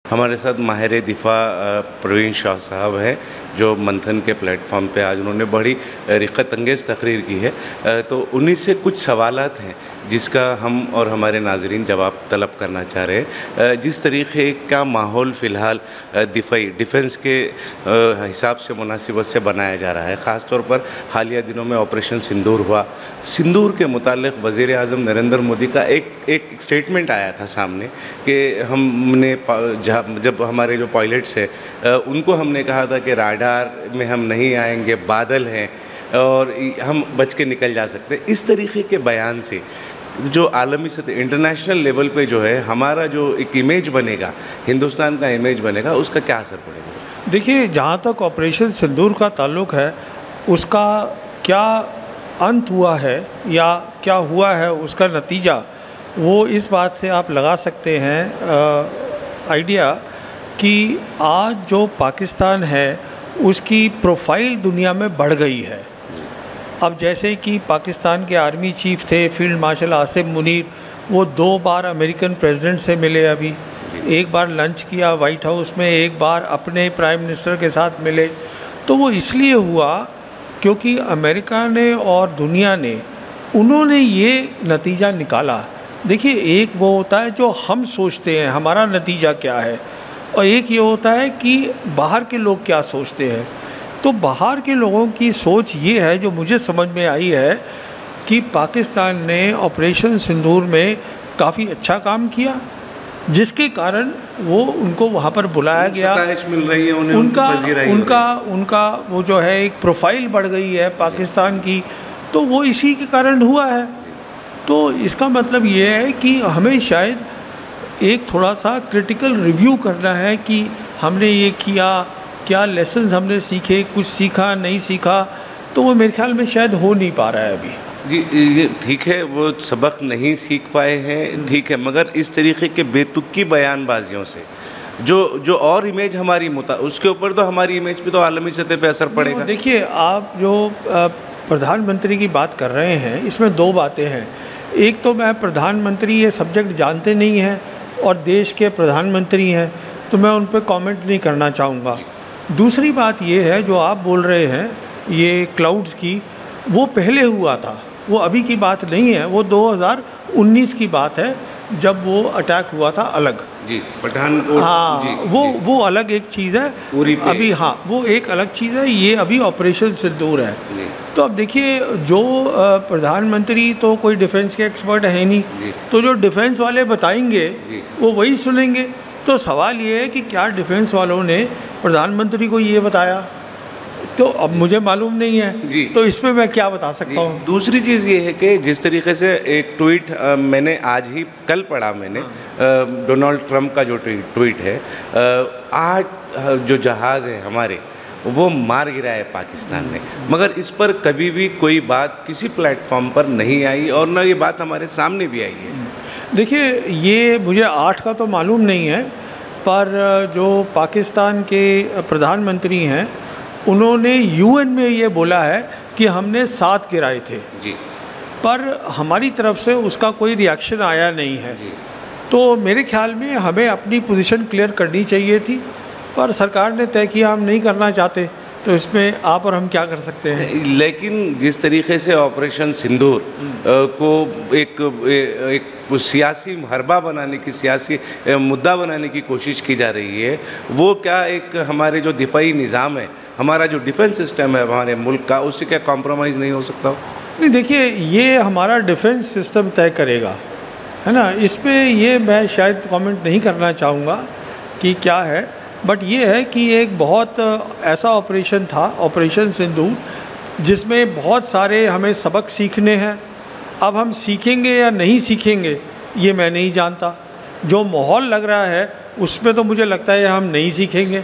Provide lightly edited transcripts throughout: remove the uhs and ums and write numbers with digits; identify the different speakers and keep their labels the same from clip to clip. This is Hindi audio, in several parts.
Speaker 1: हमारे साथ माहिर दिफा प्रवीण शाह साहब हैं, जो मंथन के प्लेटफॉर्म पे आज उन्होंने बड़ी रिक़्क़त अंगेज़ तकरीर की है। तो उन्हीं से कुछ सवालात हैं जिसका हम और हमारे नाज़रीन जवाब तलब करना चाह रहे हैं। जिस तरीक़े का माहौल फ़िलहाल डिफेंस के हिसाब से मुनासिबत से बनाया जा रहा है, ख़ास तौर पर हालिया दिनों में ऑपरेशन सिंदूर हुआ। सिंदूर के मुतालिक वज़ीर आज़म नरेंद्र मोदी का एक स्टेटमेंट आया था सामने कि हमने जब हमारे जो पायलट्स हैं उनको हमने कहा था कि राडार में हम नहीं आएंगे, बादल हैं और हम बच के निकल जा सकते हैं। इस तरीक़े के बयान से जो आलमी सतह इंटरनेशनल लेवल पे जो है हमारा जो एक इमेज बनेगा, हिंदुस्तान का इमेज बनेगा, उसका क्या असर पड़ेगा?
Speaker 2: देखिए, जहाँ तक ऑपरेशन सिंदूर का ताल्लुक़ है, उसका क्या अंत हुआ है या क्या हुआ है उसका नतीजा, वो इस बात से आप लगा सकते हैं आइडिया कि आज जो पाकिस्तान है उसकी प्रोफाइल दुनिया में बढ़ गई है। अब जैसे कि पाकिस्तान के आर्मी चीफ़ थे फील्ड मार्शल आसिम मुनीर, वो 2 बार अमेरिकन प्रेसिडेंट से मिले, अभी एक बार लंच किया वाइट हाउस में, एक बार अपने प्राइम मिनिस्टर के साथ मिले। तो वो इसलिए हुआ क्योंकि अमेरिका ने और दुनिया ने उन्होंने ये नतीजा निकाला। देखिए, एक वो होता है जो हम सोचते हैं हमारा नतीजा क्या है, और एक ये होता है कि बाहर के लोग क्या सोचते हैं। तो बाहर के लोगों की सोच ये है, जो मुझे समझ में आई है, कि पाकिस्तान ने ऑपरेशन सिंदूर में काफ़ी अच्छा काम किया, जिसके कारण वो उनको वहाँ पर बुलाया गया,
Speaker 1: मिल रही है उन्हें,
Speaker 2: उनका वो जो है एक प्रोफाइल बढ़ गई है पाकिस्तान की, तो वो इसी के कारण हुआ है। तो इसका मतलब ये है कि हमें शायद एक थोड़ा सा क्रिटिकल रिव्यू करना है कि हमने ये किया, क्या लेसन्स हमने सीखे, कुछ सीखा नहीं सीखा। तो वो मेरे ख्याल में शायद हो नहीं पा रहा है अभी।
Speaker 1: जी, ये ठीक है, वो सबक नहीं सीख पाए हैं, ठीक है, मगर इस तरीक़े के बेतुकी बयानबाजियों से जो और इमेज हमारी उसके ऊपर तो हमारी इमेज पे तो आलमी सतह पे असर पड़ेगा।
Speaker 2: देखिए, आप जो प्रधानमंत्री की बात कर रहे हैं, इसमें 2 बातें हैं। एक तो मैं प्रधानमंत्री ये सब्जेक्ट जानते नहीं हैं और देश के प्रधानमंत्री हैं, तो मैं उन पर कमेंट नहीं करना चाहूँगा। दूसरी बात ये है, जो आप बोल रहे हैं ये क्लाउड्स की, वो पहले हुआ था, वो अभी की बात नहीं है, वो 2019 की बात है जब वो अटैक हुआ था अलग।
Speaker 1: जी, पठानकोट।
Speaker 2: हाँ
Speaker 1: जी,
Speaker 2: वो अलग एक चीज़ है अभी। हाँ, वो एक अलग चीज़ है, ये अभी ऑपरेशन सिंदूर है। तो अब देखिए, जो प्रधानमंत्री तो कोई डिफेंस के एक्सपर्ट है नहीं, तो जो डिफेंस वाले बताएंगे वो वही सुनेंगे। तो सवाल ये है कि क्या डिफेंस वालों ने प्रधानमंत्री को ये बताया, तो अब मुझे मालूम नहीं है, तो इसमें मैं क्या बता सकता हूँ।
Speaker 1: दूसरी चीज़ ये है कि जिस तरीके से एक ट्वीट मैंने कल पढ़ा मैंने, डोनाल्ड ट्रंप का जो ट्वीट है, 8 जो जहाज़ है हमारे वो मार गिराया है पाकिस्तान ने, मगर इस पर कभी भी कोई बात किसी प्लेटफॉर्म पर नहीं आई और न ये बात हमारे सामने भी आई है।
Speaker 2: देखिए, ये मुझे 8 का तो मालूम नहीं है, पर जो पाकिस्तान के प्रधानमंत्री हैं उन्होंने यूएन में ये बोला है कि हमने 7 गिराए थे
Speaker 1: जी,
Speaker 2: पर हमारी तरफ से उसका कोई रिएक्शन आया नहीं है। तो मेरे ख्याल में हमें अपनी पोजीशन क्लियर करनी चाहिए थी, पर सरकार ने तय किया हम नहीं करना चाहते, तो इसमें आप और हम क्या कर सकते हैं।
Speaker 1: लेकिन जिस तरीके से ऑपरेशन सिंदूर को एक सियासी हरबा बनाने की, सियासी मुद्दा बनाने की कोशिश की जा रही है, वो क्या एक हमारे जो दिफाई निज़ाम है, हमारा जो डिफेंस सिस्टम है हमारे मुल्क का, उससे क्या कॉम्प्रोमाइज़ नहीं हो सकता?
Speaker 2: नहीं, देखिए, ये हमारा डिफेंस सिस्टम तय करेगा, है ना। इस पर ये मैं शायद कमेंट नहीं करना चाहूँगा कि क्या है, बट ये है कि एक बहुत ऐसा ऑपरेशन था ऑपरेशन सिंदूर, जिसमें बहुत सारे हमें सबक सीखने हैं। अब हम सीखेंगे या नहीं सीखेंगे ये मैं नहीं जानता। जो माहौल लग रहा है उसमें तो मुझे लगता है हम नहीं सीखेंगे,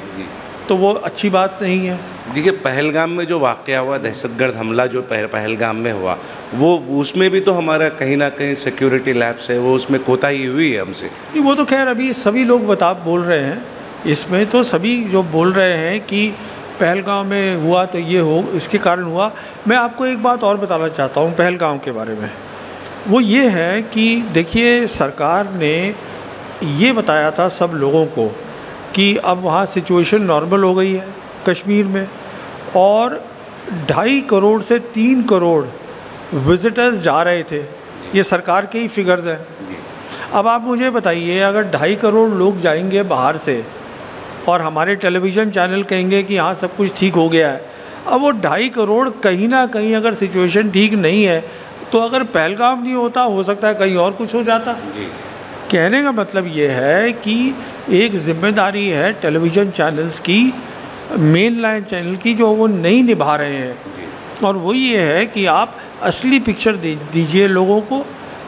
Speaker 2: तो वो अच्छी बात नहीं है।
Speaker 1: देखिए, पहलगाम में जो वाक़या हुआ, दहशतगर्द हमला जो पहलगाम में हुआ, वो उसमें भी तो हमारा कहीं ना कहीं सिक्योरिटी लैब्स है, वो उसमें कोताही हुई है हमसे।
Speaker 2: नहीं, वो तो खैर अभी सभी लोग बोल रहे हैं, इसमें तो सभी जो बोल रहे हैं कि पहलगाम में हुआ तो ये हो, इसके कारण हुआ। मैं आपको एक बात और बताना चाहता हूँ पहलगाम के बारे में। वो ये है कि देखिए, सरकार ने ये बताया था सब लोगों को कि अब वहाँ सिचुएशन नॉर्मल हो गई है कश्मीर में, और 2.5 करोड़ से 3 करोड़ विज़िटर्स जा रहे थे, ये सरकार के ही फिगर्स हैं। अब आप मुझे बताइए, अगर 2.5 करोड़ लोग जाएंगे बाहर से और हमारे टेलीविज़न चैनल कहेंगे कि हाँ सब कुछ ठीक हो गया है, अब वो 2.5 करोड़ कहीं ना कहीं अगर सिचुएशन ठीक नहीं है तो अगर पहलगाम नहीं होता, हो सकता है कहीं और कुछ हो जाता।
Speaker 1: जी।
Speaker 2: कहने का मतलब ये है कि एक जिम्मेदारी है टेलीविज़न चैनल्स की, मेन लाइन चैनल की, जो वो नहीं निभा रहे हैं।
Speaker 1: जी।
Speaker 2: और वो ये है कि आप असली पिक्चर दीजिए लोगों को,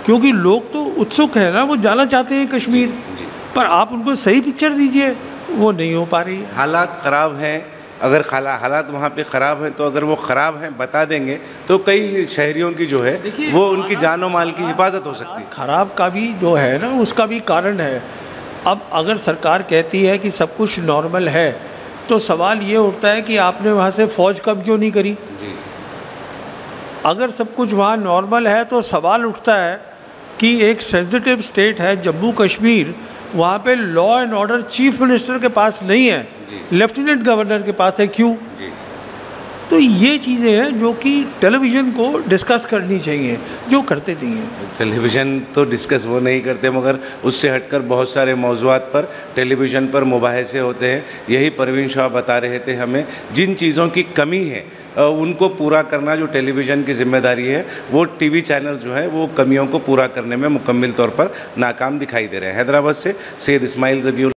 Speaker 2: क्योंकि लोग तो उत्सुक है ना, वो जाना चाहते हैं कश्मीर।
Speaker 1: जी।
Speaker 2: पर आप उनको सही पिक्चर दीजिए, वो नहीं हो पा रही है।
Speaker 1: हालात ख़राब हैं, अगर हालात वहाँ पे ख़राब हैं तो अगर वो ख़राब हैं बता देंगे तो कई शहरियों की जो है वो उनकी जान और माल की हिफाजत हो सकती है।
Speaker 2: ख़राब का भी जो है ना, उसका भी कारण है। अब अगर सरकार कहती है कि सब कुछ नॉर्मल है, तो सवाल ये उठता है कि आपने वहाँ से फ़ौज कब क्यों नहीं करी।
Speaker 1: जी।
Speaker 2: अगर सब कुछ वहाँ नॉर्मल है तो सवाल उठता है कि एक सेंसिटिव स्टेट है जम्मू कश्मीर, वहाँ पे law and order chief minister के पास नहीं है, लेफ्टिनेंट गवर्नर के पास है, क्यों?
Speaker 1: जी।
Speaker 2: तो ये चीज़ें हैं जो कि टेलीविज़न को डिस्कस करनी चाहिए, जो करते नहीं हैं।
Speaker 1: टेलीविज़न तो डिस्कस वो नहीं करते, मगर उससे हटकर बहुत सारे मौज़ूआत पर टेलीविज़न पर मुबाहिसे होते हैं। यही परवीन शाह बता रहे थे हमें, जिन चीज़ों की कमी है उनको पूरा करना जो टेलीविज़न की जिम्मेदारी है, वो टीवी चैनल जो है वो कमियों को पूरा करने में मुकम्मल तौर पर नाकाम दिखाई दे रहे हैं। हैदराबाद से सैयद इस्माइल ज़बीउल्लाह।